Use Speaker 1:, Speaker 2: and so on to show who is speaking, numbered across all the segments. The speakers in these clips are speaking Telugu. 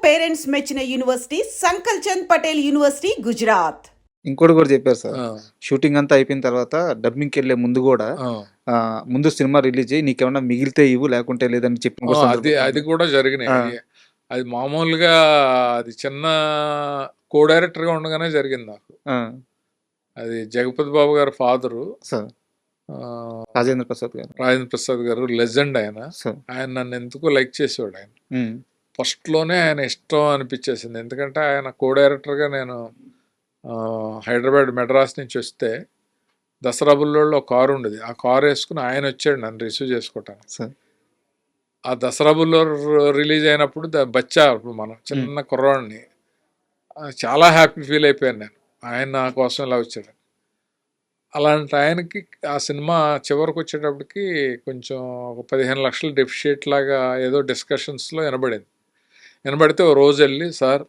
Speaker 1: పేరెంట్స్ మెచ్చిన యూనివర్సిటీ సంకల్ చంద్ పటేల్ యూనివర్సిటీ గుజరాత్.
Speaker 2: ఇంకోటి కూడా చెప్పారు సార్.
Speaker 3: ఆ,
Speaker 2: షూటింగ్ అంతా అయిపోయిన తర్వాత డబ్బింగ్కి వెళ్ళే ముందు కూడా
Speaker 3: ఆ.
Speaker 2: ముందు సినిమా రిలీజ్ అయ్యి నీకేమన్నా మిగిలితే ఇవ్వు లేకుంటే లేదని చెప్పిన కూడా
Speaker 3: అది
Speaker 2: సందర్భం
Speaker 3: అది
Speaker 2: ఉంది.
Speaker 3: కూడా జరిగినాయి. అది మామూలుగా అది చిన్న కో డైరెక్టర్గా ఉండగానే జరిగింది నాకు.
Speaker 2: ఆ,
Speaker 3: అది జగపతి బాబు గారు ఫాదరు
Speaker 2: సార్ రాజేంద్ర ప్రసాద్ గారు.
Speaker 3: రాజేంద్ర ప్రసాద్ గారు, లెజెండ్ ఆయన.
Speaker 2: సార్
Speaker 3: ఆయన నన్ను ఎందుకో లైక్ చేసేవాడు. ఆయన
Speaker 2: ఉమ్,
Speaker 3: ఫస్ట్లోనే ఆయన ఇష్టం అనిపించేసింది. ఎందుకంటే ఆయన కో డైరెక్టర్గా నేను హైదరాబాద్ మెడ్రాస్ నుంచి వస్తే దసరా బుల్లోళ్ళలో కారు ఉండేది. ఆ కారు వేసుకుని ఆయన వచ్చాడు నన్ను రిసీవ్ చేసుకోవటానికి.
Speaker 2: సార్
Speaker 3: ఆ దసరా బుల్లో రిలీజ్ అయినప్పుడు బచ్చా అప్పుడు మనం చిన్న కుర్రాడిని చాలా హ్యాపీ ఫీల్ అయిపోయాను నేను. ఆయన నా కోసం ఇలా వచ్చాడు. అలాంటి ఆయనకి ఆ సినిమా చివరికి వచ్చేటప్పటికి కొంచెం ఒక 15 లక్షల డెఫిషియట్ లాగా ఏదో డిస్కషన్స్లో వినబడితే ఓ రోజు వెళ్ళి, సార్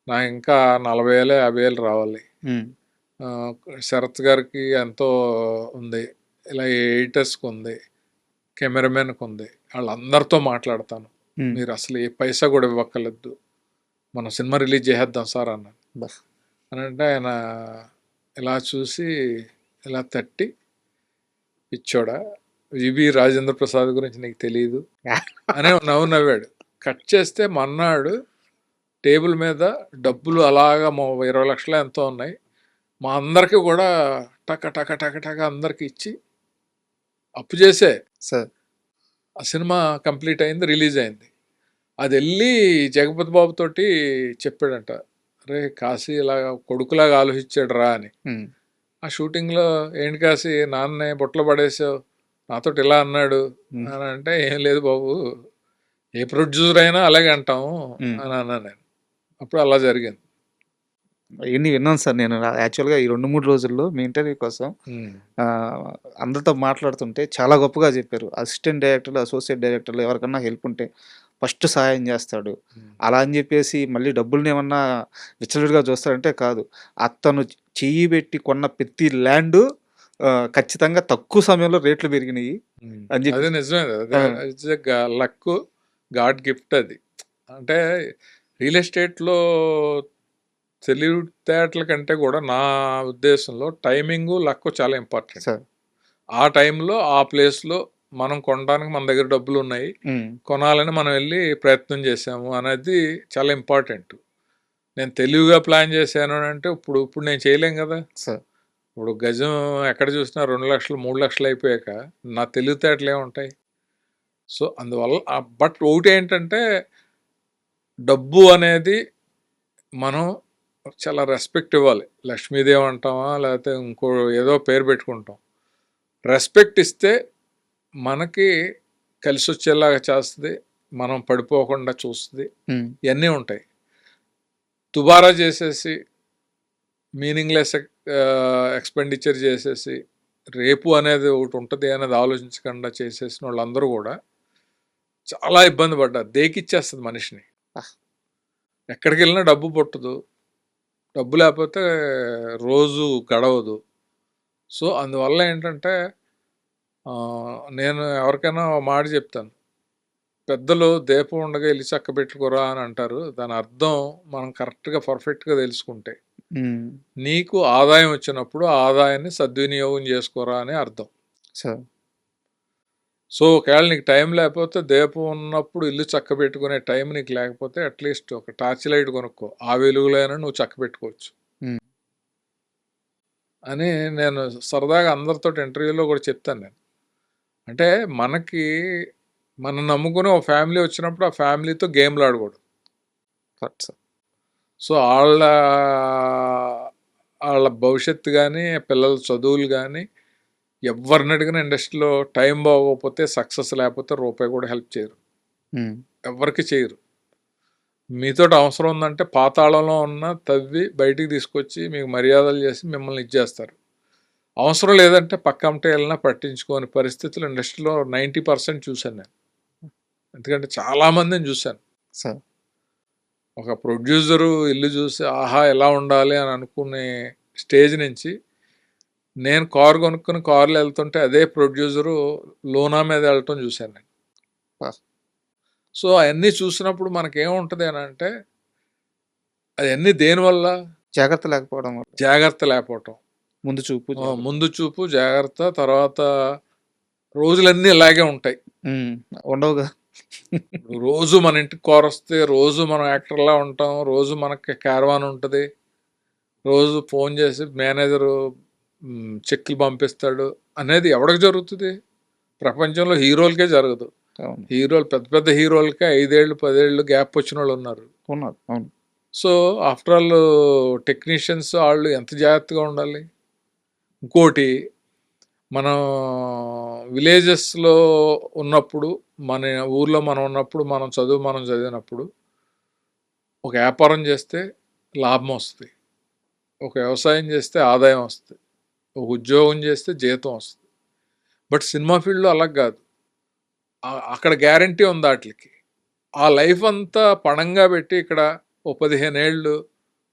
Speaker 3: నా ఇంకా 40,000 50,000 రావాలి,
Speaker 2: ఉమ్,
Speaker 3: శరత్ గారికి ఎంతో ఉంది, ఇలా ఎడిటర్స్కి ఉంది, కెమెరామెన్కి ఉంది, వాళ్ళందరితో మాట్లాడతాను,
Speaker 2: ఉమ్,
Speaker 3: మీరు అసలు ఏ పైసా కూడా ఇవ్వక్కర్లేదు, మనం సినిమా రిలీజ్ చేసేద్దాం సార్ అన్నాను.
Speaker 2: బా.
Speaker 3: అని అంటే ఆయన ఇలా చూసి ఇలా తట్టి, పిచ్చోడా వివి రాజేంద్ర ప్రసాద్ గురించి నీకు తెలియదు అనే నవ్వాడు. కట్ చేస్తే మన్నాడు టేబుల్ మీద డబ్బులు అలాగా 20 లక్షలు ఎంతో ఉన్నాయి, మా అందరికీ కూడా టక టక టక టక అందరికి ఇచ్చి అప్పు చేసే
Speaker 2: సార్
Speaker 3: ఆ సినిమా కంప్లీట్ అయింది, రిలీజ్ అయింది. అది వెళ్ళి జగపతి బాబు తోటి చెప్పాడంట, రే కాశీ ఇలా కొడుకులాగా ఆలోచించాడు రా అని.
Speaker 2: ఉమ్,
Speaker 3: ఆ షూటింగ్లో ఏంటి కాశీ నాన్నే బుట్టలో పడేసావు, నాతో ఇలా అన్నాడు అని అంటే, ఏం లేదు బాబు, ఏ ప్రొడ్యూసర్ అయినా అలాగే అంటాము అని అన్నాను నేను. అప్పుడు అలా జరిగింది.
Speaker 2: ఇవన్నీ విన్నాను సార్. నేను యాక్చువల్గా ఈ 2-3 రోజుల్లో మీ ఇంటర్వ్యూ కోసం ఆ, అందరితో మాట్లాడుతుంటే చాలా గొప్పగా చెప్పారు. అసిస్టెంట్ డైరెక్టర్లు, అసోసియేట్ డైరెక్టర్లు ఎవరికన్నా హెల్ప్ ఉంటే ఫస్ట్ సహాయం చేస్తాడు. అలా అని చెప్పేసి మళ్ళీ డబ్బుల్ని ఏమన్నా విచ్చలవిడిగా చూస్తాడంటే కాదు. అతను చెయ్యి పెట్టి కొన్న ప్రతి ల్యాండ్ ఖచ్చితంగా తక్కువ సమయంలో రేట్లు పెరిగినాయి అని చెప్పి.
Speaker 3: అది నిజమే, లక్, గాడ్ గిఫ్ట్ అది. అంటే రియల్ ఎస్టేట్లో తెలివితేటల కంటే కూడా నా ఉద్దేశంలో టైమింగ్, లక్ చాలా ఇంపార్టెంట్.
Speaker 2: సార్
Speaker 3: ఆ టైంలో ఆ ప్లేస్లో మనం కొనడానికి మన దగ్గర డబ్బులు ఉన్నాయి, కొనాలని మనం వెళ్ళి ప్రయత్నం చేసాము అనేది చాలా ఇంపార్టెంట్. నేను తెలివిగా ప్లాన్ చేశాను అని అంటే ఇప్పుడు నేను చేయలేం కదా.
Speaker 2: సార్
Speaker 3: ఇప్పుడు గజం ఎక్కడ చూసినా 2 లక్షలు 3 లక్షలు అయిపోయాక నా తెలివితేటలు ఏముంటాయి. సో అందువల్ల బట్ ఒకటి ఏంటంటే, డబ్బు అనేది మనం చాలా రెస్పెక్ట్ ఇవ్వాలి. లక్ష్మీదేవి అంటామా లేకపోతే ఇంకో ఏదో పేరు పెట్టుకుంటాం. రెస్పెక్ట్ ఇస్తే మనకి కలిసి వచ్చేలాగా చేస్తుంది, మనం పడిపోకుండా చూస్తుంది, ఇవన్నీ ఉంటాయి. దుబారా చేసేసి మీనింగ్లెస్ ఎక్స్పెండిచర్ చేసేసి రేపు అనేది ఒకటి ఉంటుంది అనేది ఆలోచించకుండా చేసేసిన వాళ్ళందరూ కూడా చాలా ఇబ్బంది పడ్డారు. దేకిచ్చేస్తుంది మనిషిని. ఎక్కడికి వెళ్ళినా డబ్బు పుట్టదు, డబ్బు లేకపోతే రోజు గడవదు. సో అందువల్ల ఏంటంటే నేను ఎవరికైనా ఒక మాట చెప్తాను, పెద్దలు దీపం ఉండగా వెళ్ళి చక్క పెట్టుకోరా అని అంటారు. దాని అర్థం మనం కరెక్ట్గా పర్ఫెక్ట్గా తెలుసుకుంటే, నీకు ఆదాయం వచ్చినప్పుడు ఆదాయాన్ని సద్వినియోగం చేసుకోరా అని అర్థం.
Speaker 2: సార్
Speaker 3: సో ఒకవేళ నీకు టైం లేకపోతే, దీపం ఉన్నప్పుడు ఇల్లు చక్క పెట్టుకునే టైం నీకు లేకపోతే అట్లీస్ట్ ఒక టార్చ్ లైట్ కొనుక్కో, ఆ వెలుగులైనా నువ్వు చక్క పెట్టుకోవచ్చు అని నేను సరదాగా అందరితో ఇంటర్వ్యూలో కూడా చెప్తాను. నేను అంటే మనకి మనం నమ్ముకుని ఒక ఫ్యామిలీ వచ్చినప్పుడు ఆ ఫ్యామిలీతో గేమ్లు ఆడకూడదు.
Speaker 2: సార్
Speaker 3: సో వాళ్ళ భవిష్యత్తు కానీ పిల్లల చదువులు కానీ ఎవరిని అడిగిన ఇండస్ట్రీలో టైం బాగోకపోతే, సక్సెస్ లేకపోతే రూపాయి కూడా హెల్ప్ చేయరు, ఎవరికి చేయరు. మీతోటి అవసరం ఉందంటే పాతాళంలో ఉన్న తవ్వి బయటికి తీసుకొచ్చి మీకు మర్యాదలు చేసి మిమ్మల్ని ఇచ్చేస్తారు. అవసరం లేదంటే పక్కంటే వెళ్ళినా పట్టించుకోని పరిస్థితులు ఇండస్ట్రీలో 90% చూశాను నేను. ఎందుకంటే చాలామందిని చూశాను.
Speaker 2: సార్
Speaker 3: ఒక ప్రొడ్యూసరు ఇల్లు చూసి ఆహా ఎలా ఉండాలి అని అనుకునే స్టేజ్ నుంచి, నేను కారు కొనుక్కుని కారులో వెళ్తుంటే అదే ప్రొడ్యూసరు లోనా మీద వెళ్ళటం చూశాను నేను. సో అవన్నీ చూసినప్పుడు మనకేముంటుంది అని అంటే అవన్నీ దేనివల్ల
Speaker 2: జాగ్రత్త లేకపోవడం వల్ల.
Speaker 3: జాగ్రత్త లేకపోవటం,
Speaker 2: ముందు చూపు జాగ్రత్త.
Speaker 3: ముందు చూపు జాగ్రత్త, తర్వాత రోజులన్నీ ఇలాగే ఉంటాయి.
Speaker 2: ఉండవుగా.
Speaker 3: రోజు మన ఇంటికి కోరొస్తే, రోజు మనం యాక్టర్లా ఉంటాం, రోజు మనకి క్యారవాన్ ఉంటుంది, రోజు ఫోన్ చేసి మేనేజరు చెక్లు పంపిస్తాడు అనేది ఎవరికి జరుగుతుంది? ప్రపంచంలో హీరోలకే జరగదు.
Speaker 2: అవును.
Speaker 3: హీరోలు పెద్ద పెద్ద హీరోలకే 5 ఏళ్ళు 10 ఏళ్ళు గ్యాప్ వచ్చిన వాళ్ళు ఉన్నారు.
Speaker 2: ఉన్నారు. అవును.
Speaker 3: సో ఆఫ్టర్ ఆల్ టెక్నీషియన్స్ వాళ్ళు ఎంత జాగ్రత్తగా ఉండాలి. ఇంకోటి, మనం విలేజెస్లో ఉన్నప్పుడు, మన ఊర్లో మనం ఉన్నప్పుడు, మనం చదివినప్పుడు ఒక వ్యాపారం చేస్తే లాభం వస్తుంది, ఒక వ్యవసాయం చేస్తే ఆదాయం వస్తుంది, ఒక ఉద్యోగం చేస్తే జీతం వస్తుంది. బట్ సినిమా ఫీల్డ్లో అలా కాదు. అక్కడ గ్యారంటీ ఉంది వాటికి. ఆ లైఫ్ అంతా పణంగా పెట్టి ఇక్కడ ఓ 15 ఏళ్ళు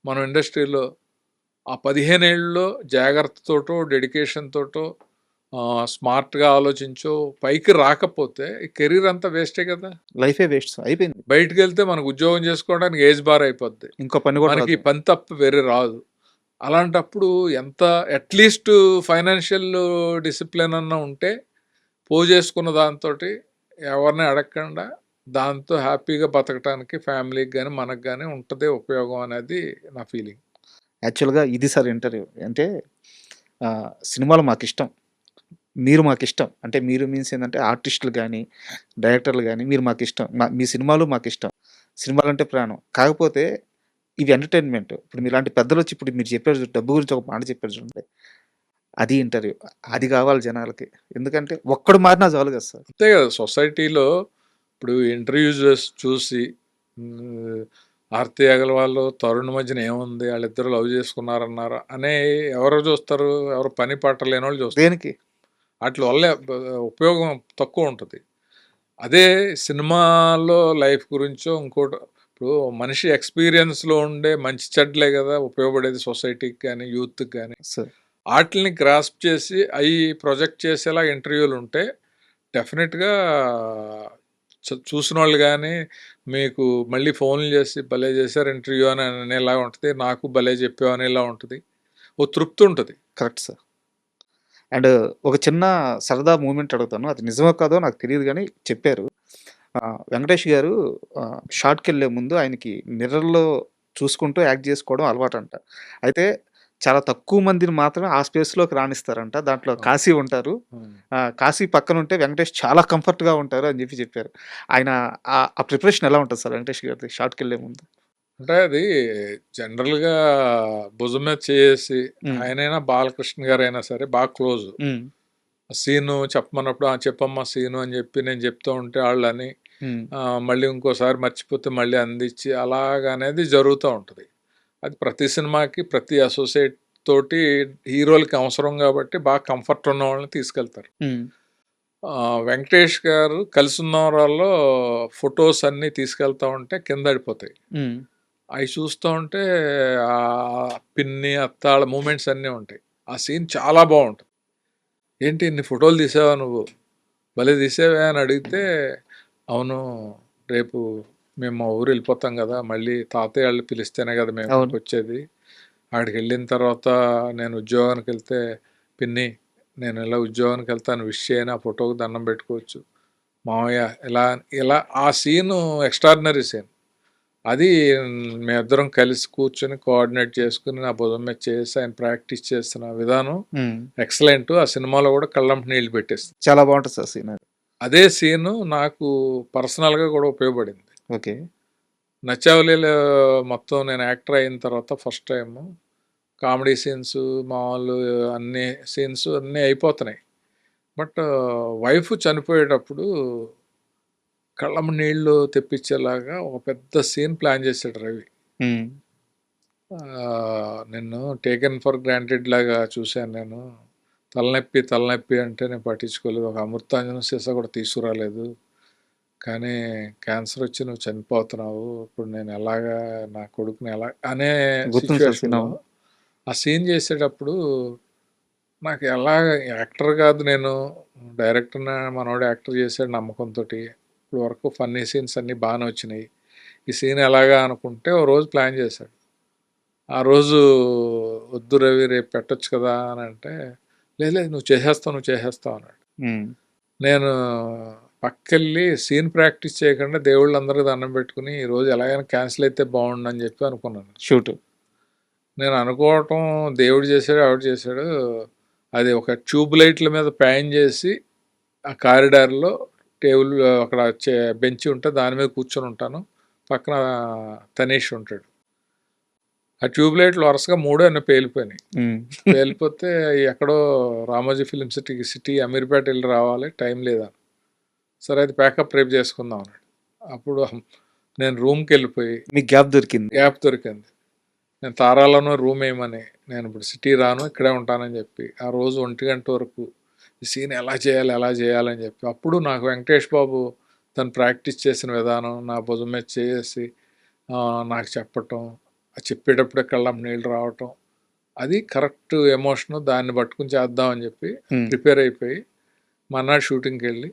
Speaker 3: మనం ఇండస్ట్రీలో, ఆ 15 ఏళ్ళలో జాగ్రత్తతోటో డెడికేషన్తోటో స్మార్ట్గా ఆలోచించో పైకి రాకపోతే ఈ కెరీర్ అంతా వేస్టే కదా.
Speaker 2: లైఫే వేస్ట్ అయిపోయింది.
Speaker 3: బయటికి వెళ్తే మనకు ఉద్యోగం చేసుకోవడానికి ఏజ్ బార్ అయిపోద్ది,
Speaker 2: ఇంకో పని కూడా
Speaker 3: మనకి
Speaker 2: రాదు.
Speaker 3: పని తప్ప వేరే రాదు. అలాంటప్పుడు ఎంత అట్లీస్ట్ ఫైనాన్షియల్ డిసిప్లిన్ అన్న ఉంటే చేసుకున్న దాంతో ఎవరిని అడగకుండా దాంతో హ్యాపీగా బతకడానికి ఫ్యామిలీకి కానీ మనకు కానీ ఉంటుంది ఉపయోగం అనేది నా ఫీలింగ్.
Speaker 2: యాక్చువల్గా ఇది సార్ ఇంటర్వ్యూ అంటే సినిమాలు మాకు ఇష్టం, మీరు మాకు ఇష్టం. అంటే మీరు మీన్స్ ఏంటంటే ఆర్టిస్టులు కానీ డైరెక్టర్లు కానీ మీరు మాకు ఇష్టం, మీ సినిమాలు మాకు ఇష్టం. సినిమాలు అంటే ప్రాణం. కాకపోతే ఇవి ఎంటర్టైన్మెంట్. ఇప్పుడు మీలాంటి పెద్దలు వచ్చి ఇప్పుడు మీరు చెప్పారు డబ్బు గురించి ఒక మాట చెప్పారు చూడండి, అది ఇంటర్వ్యూ. అది కావాలి జనాలకి. ఎందుకంటే ఒక్కడు మారినా చాలు కదా సార్.
Speaker 3: అంతే కదా. సొసైటీలో ఇప్పుడు ఇంటర్వ్యూస్ చూసి ఆర్తి అగర్వాల్ తరుణ్ మధ్యన ఏముంది, వాళ్ళిద్దరు లవ్ చేసుకున్నారన్నారు అనే ఎవరు చూస్తారు? ఎవరు పని పాట లేని వాళ్ళు చూస్తారు.
Speaker 2: దేనికి?
Speaker 3: వాటి వల్ల ఉపయోగం తక్కువ ఉంటుంది. అదే సినిమాలో లైఫ్ గురించో ఇంకోటి, ఇప్పుడు మనిషి ఎక్స్పీరియన్స్లో ఉండే మంచి చెడ్లే కదా ఉపయోగపడేది సొసైటీకి కానీ యూత్కి కానీ.
Speaker 2: సార్
Speaker 3: వాటిని గ్రాస్ప్ చేసి అవి ప్రొజెక్ట్ చేసేలా ఇంటర్వ్యూలు ఉంటే డెఫినెట్గా చూసిన వాళ్ళు కానీ మీకు మళ్ళీ ఫోన్లు చేసి భలే చేశారు ఇంటర్వ్యూ అని అనేలా ఉంటుంది, నాకు భలే చెప్పావు అనేలా ఉంటుంది, ఓ తృప్తి ఉంటుంది.
Speaker 2: Correct sir. అండ్ ఒక చిన్న సరదా మూమెంట్ అడుగుతాను, అది నిజమో కాదో నాకు తెలియదు కానీ చెప్పారు. వెంకటేష్ గారు షార్ట్కి వెళ్ళే ముందు ఆయనకి మిర్రర్లో చూసుకుంటూ యాక్ట్ చేసుకోవడం అలవాటు అంట. అయితే చాలా తక్కువ మందిని మాత్రమే ఆ స్పేస్లోకి రాణిస్తారంట. దాంట్లో కాశీ ఉంటారు. కాశీ పక్కన ఉంటే వెంకటేష్ చాలా కంఫర్ట్గా ఉంటారు అని చెప్పారు. ఆయన ఆ ప్రిపరేషన్ ఎలా ఉంటుంది సార్ వెంకటేష్ గారిది షార్ట్కి వెళ్ళే ముందు?
Speaker 3: అంటే అది జనరల్గా భుజం మీద చేసి ఆయనైనా బాలకృష్ణ గారు అయినా సరే బాగా క్లోజ్. సీను చెప్పమన్నప్పుడు చెప్పమ్మా సీను అని చెప్పి నేను చెప్తూ ఉంటే వాళ్ళని మళ్ళీ ఇంకోసారి మర్చిపోతే మళ్ళీ అందించి అలాగనేది జరుగుతూ ఉంటుంది. అది ప్రతి సినిమాకి ప్రతి అసోసియేట్ తోటి హీరోలకి అవసరం కాబట్టి బాగా కంఫర్ట్ ఉన్న వాళ్ళని తీసుకెళ్తారు. వెంకటేష్ గారు కలిసి ఉన్న వాళ్ళలో ఫొటోస్ అన్నీ తీసుకెళ్తా ఉంటే కింద పడిపోతాయి. అవి చూస్తూ ఉంటే ఆ పిన్ని అత్తాళ్ళ మూమెంట్స్ అన్నీ ఉంటాయి. ఆ సీన్ చాలా బాగుంటుంది. ఏంటి ఇన్ని ఫోటోలు తీసావా నువ్వు, భలే తీసేవా అని అడిగితే, అవును రేపు మేము మా ఊరు వెళ్ళిపోతాం కదా, మళ్ళీ తాతయ్య వాళ్ళు పిలిస్తేనే కదా మేము వచ్చేది, ఆడికి వెళ్ళిన తర్వాత నేను ఉద్యోగానికి వెళ్తే పిన్ని నేను ఇలా ఉద్యోగానికి వెళ్తాను విష్ చేయని ఆ ఫోటోకి దండం పెట్టుకోవచ్చు మామయ్య ఇలా ఆ సీను ఎక్స్ట్రాడినరీ సీన్. అది మేమిద్దరం కలిసి కూర్చొని కోఆర్డినేట్ చేసుకుని నా భుజం మీద చేసి ఆయన ప్రాక్టీస్ చేస్తున్న విధానం ఎక్సలెంట్. ఆ సినిమాలో కూడా కళ్ళంటి నీళ్ళు పెట్టేస్తుంది.
Speaker 2: చాలా బాగుంటుంది సార్ సీన్.
Speaker 3: అదే సీను నాకు పర్సనల్గా కూడా ఉపయోగపడింది.
Speaker 2: ఓకే.
Speaker 3: నచ్చావలిలో మొత్తం నేను యాక్టర్ అయిన తర్వాత ఫస్ట్ టైం కామెడీ సీన్స్ మామూలు అన్ని సీన్స్ అన్నీ అయిపోతున్నాయి. బట్ వైఫ్ చనిపోయేటప్పుడు కళ్ళమ్మ నీళ్లు తెప్పించేలాగా ఒక పెద్ద సీన్ ప్లాన్ చేశాడు రవి. నిన్ను టేకెన్ ఫర్ గ్రాంటెడ్ లాగా చూశాను నేను. తలనొప్పి అంటే నేను పట్టించుకోలేదు, ఒక అమృతాంజనం సీసా కూడా తీసుకురాలేదు, కానీ క్యాన్సర్ వచ్చి నువ్వు చనిపోతున్నావు, ఇప్పుడు నేను ఎలాగా నా కొడుకుని ఎలా అనే సిచ్యువేషన్లో ఆ సీన్ చేసేటప్పుడు నాకు ఎలాగ యాక్టర్ కాదు, నేను డైరెక్టర్ మనోడు యాక్టర్ చేసాడు నమ్మకంతో, ఇప్పుడు వరకు ఫన్నీ సీన్స్ అన్నీ బాగానే వచ్చినాయి, ఈ సీన్ ఎలాగా అనుకుంటే ఓ రోజు ప్లాన్ చేశాడు. ఆ రోజు వద్దు రవి రేపు పెట్టొచ్చు కదా అని అంటే, లేదు నువ్వు చేసేస్తావు అన్నాడు. నేను పక్కెళ్ళి సీన్ ప్రాక్టీస్ చేయకుండా దేవుళ్ళందరికీ దండం పెట్టుకుని ఈరోజు ఎలాగైనా క్యాన్సిల్ అయితే బాగుండని చెప్పి అనుకున్నాను.
Speaker 2: షూట్
Speaker 3: నేను అనుకోవటం దేవుడు చేశాడు ఆవిడ చేశాడు, అది ఒక ట్యూబ్ లైట్ల మీద ప్యాన్ చేసి ఆ కారిడార్లో టేబుల్ అక్కడ బెంచ్ ఉంటే దాని మీద కూర్చొని ఉంటాను, పక్కన తనీష్ ఉంటాడు. ఆ ట్యూబ్ లైట్లు వరుసగా 3 అన్న పేలిపోయినాయి. పేలిపోతే ఎక్కడో రామోజీ ఫిలిం సిటీ అమీర్పేట వెళ్ళి రావాలి, టైం లేదా. సరే అది ప్యాకప్ రేపు చేసుకుందాం అన్నాడు. అప్పుడు నేను రూమ్కి వెళ్ళిపోయి
Speaker 2: మీకు గ్యాప్ దొరికింది. నేను తారాలోనూ రూమ్ వేయమని, నేను ఇప్పుడు సిటీ రాను ఇక్కడే ఉంటానని చెప్పి ఆ రోజు 1 గంట వరకు ఈ సీన్ ఎలా చేయాలని చెప్పి, అప్పుడు నాకు వెంకటేష్ బాబు తను ప్రాక్టీస్ చేసిన విధానం నా భుజం మీద చేసి నాకు చెప్పటం, చెప్పేటప్పుడే కళ్ళం నీళ్ళు రావటం, అది కరెక్ట్ ఎమోషను, దాన్ని పట్టుకుని చేద్దామని చెప్పి ప్రిపేర్ అయిపోయి మర్నాడు షూటింగ్కి వెళ్ళి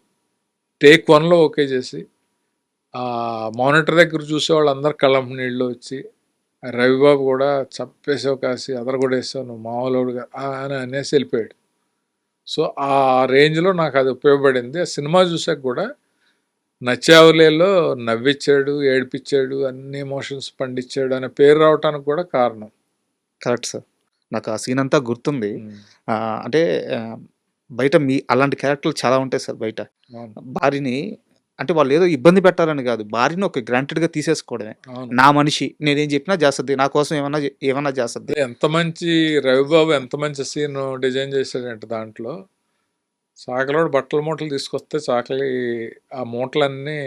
Speaker 2: టేక్ 1లో ఓకే చేసి మానిటర్ దగ్గర చూసేవాళ్ళు అందరు కళ్ళం నీళ్ళు వచ్చి, రవిబాబు కూడా చంపేసావు కాసి అదరగొడేసావు నువ్వు మామూలుగా అని అనేసి వెళ్ళిపోయాడు. సో ఆ రేంజ్లో నాకు అది ఉపయోగపడింది. ఆ సినిమా చూసాక కూడా నచ్చావులేలో నవ్విచ్చాడు, ఏడిపించాడు, అన్ని ఎమోషన్స్ పండించాడు అనే పేరు రావటానికి కూడా కారణం. Correct sir. నాకు ఆ సీన్ అంతా గుర్తుంది. అంటే బయట అలాంటి క్యారెక్టర్లు చాలా ఉంటాయి సార్ బయట. భార్యని అంటే వాళ్ళు ఏదో ఇబ్బంది పెట్టాలని కాదు, భార్యని ఒక గ్రాంటెడ్గా తీసేసుకోవడమే. నా మనిషి, నేనేం చెప్పినా చేస్తుంది, నా కోసం ఏమన్నా చేస్తుంది.
Speaker 3: ఎంత మంచి రవిబాబు ఎంత మంచి సీన్ డిజైన్ చేశాడంటే, దాంట్లో చాకలోడు బట్టల మూటలు తీసుకొస్తే చాకలి ఆ మూటలన్నీ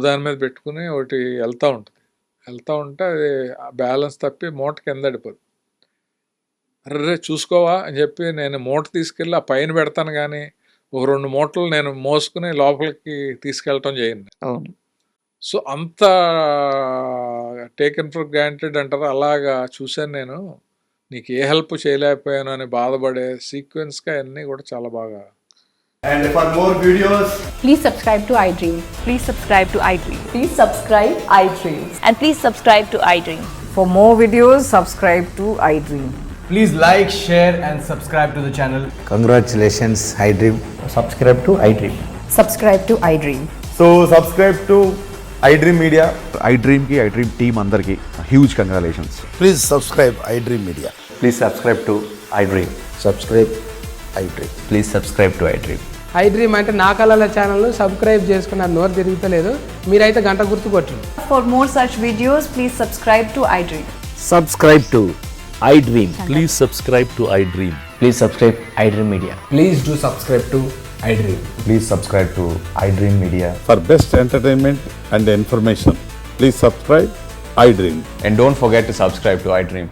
Speaker 3: దాని మీద పెట్టుకుని ఒకటి వెళ్తూ ఉంటే అది బ్యాలెన్స్ తప్పి మూట కింద పడిపోద్ది. అర్రే చూసుకోవా అని చెప్పి నేను మూట తీసుకెళ్ళి ఆ పైన పెడతాను, కానీ ఒక 2 మూటలు నేను మోసుకుని లోపలికి తీసుకెళ్ళటం చేయండి.
Speaker 2: అవును.
Speaker 3: సో అంత టేకెన్ ఫర్ గ్రాంటెడ్ అంటారు, అలాగా చూశాను నేను. నీకు ఏ హెల్ప్ చేయలేకపోయాను అని బాధపడే సీక్వెన్స్గా అన్నీ కూడా చాలా బాగా.
Speaker 4: And for more videos,
Speaker 5: Please subscribe to iDream.
Speaker 6: Please subscribe to iDream.
Speaker 5: Please subscribe iDream.
Speaker 6: And please subscribe to iDream.
Speaker 7: For more videos, subscribe to iDream.
Speaker 4: please like, share and subscribe to the channel.
Speaker 8: Congratulations, iDream.
Speaker 9: Subscribe to iDream.
Speaker 5: Subscribe to iDream.
Speaker 4: So subscribe to iDream Media.
Speaker 9: iDream ki iDream team andarki huge congratulations.
Speaker 8: Please subscribe iDream Media.
Speaker 9: Please subscribe to iDream.
Speaker 8: Subscribe iDream.
Speaker 9: Please subscribe to iDream.
Speaker 10: iDream అంటే నా కళల ఛానల్ సబ్స్క్రైబ్ చేసుకున్న నోరు తిరుగుతలేదు, మీరైతే గంట గుర్తు కొట్టండి.
Speaker 5: For more such videos, please subscribe to iDream.
Speaker 9: Subscribe to iDream.
Speaker 11: Please subscribe to iDream.
Speaker 9: Please subscribe iDream Media.
Speaker 4: Please do subscribe to iDream.
Speaker 8: Please subscribe to iDream Media.
Speaker 11: For best entertainment and information, please subscribe iDream.
Speaker 9: And don't forget to subscribe to iDream.